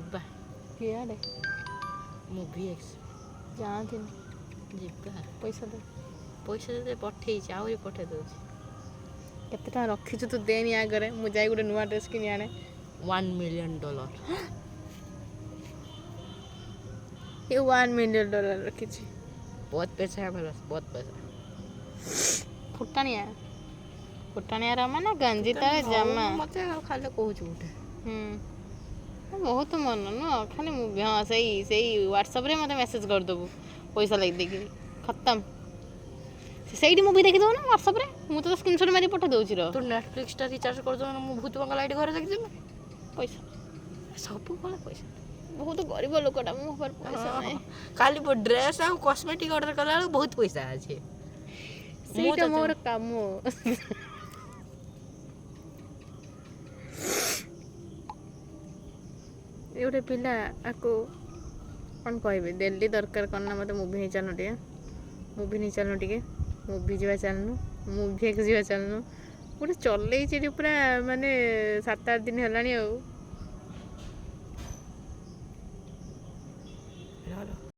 ଯିବା କିଆଡ଼େ movie X ଯାଆନ୍ତିନି ଯିବା ପଇସା ଦେ ପଇସା ଯଦି ପଠେଇଛି ଆହୁରି ପଠେଇ ଦେଉଛି କେତେ ଟଙ୍କା ରଖିଛୁ ତୁ ଦେନି ଆଗରେ ମୁଁ ଯାଇ ଗୋଟେ ନୂଆ ଡ୍ରେସ୍ କିଣି ଆଣେ $1 million ଏ $1 million ରଖିଛି ବହୁତ पैसा है मेरे पास बहुत पैसा ଫୁଟାଣିଆ ମାନେ ଗଞ୍ଜି ତଳେ ଜାମା ମତେ ଖାଲି କହୁଛୁ ଗୋଟେ ବହୁତ ମନ ନୁହଁ ଖାଲି ମୁଭି ହଁ ସେଇ ହ୍ୱାଟ୍ସଆପ୍ରେ ମୋତେ ମେସେଜ୍ କରିଦେବୁ ପଇସା ଲାଗି ଦେଇକିରି ଖତମ ସେଇଠି ମୁଭି ଦେଖିଦେବୁ ନା ହ୍ୱାଟ୍ସଆପ୍ରେ ମୁଁ ତ ସ୍କ୍ରିନ୍ସଟ୍ ମାରି ପଠେଇ ଦେଉଛି ତୁ ନେଟଫ୍ଲିକ୍ସଟା ରିଚାର୍ଜ କରିଦେବୁ ମୁଁ ଭୂତ ବଙ୍ଗଲା ଏଇଠି ଘରେ ଦେଖିଦେବି ପଇସା ସବୁବେଳେ ପଇସା ବହୁତ ଗରିବ ଲୋକଟା ମୋ ପାଖରେ ପଇସା ନାହିଁ ଖାଲି ଡ୍ରେସ୍ ଆଉ କସ୍ମେଟିକ୍ ଅର୍ଡ଼ର କଲାବେଳକୁ ବହୁତ ପଇସା ଅଛି ସେଇଟା ମୋର କାମ ଏ ଗୋଟେ ପିଲା ଆକୁ କ'ଣ କହିବି ଡେଲି ଦରକାର କ'ଣ ନା ମୋତେ ମୁଭି ନେଇ ଚାଲୁନୁ ଟିକେ ମୁଭି ଯିବା ଚାଲୁନୁ ମୁଭି ଯିବା ଚାଲୁନୁ ଗୋଟେ ଚଲେଇଛି ଏଠି ପୁରା ମାନେ 7-8 ଦିନ ହେଲାଣି ଆଉ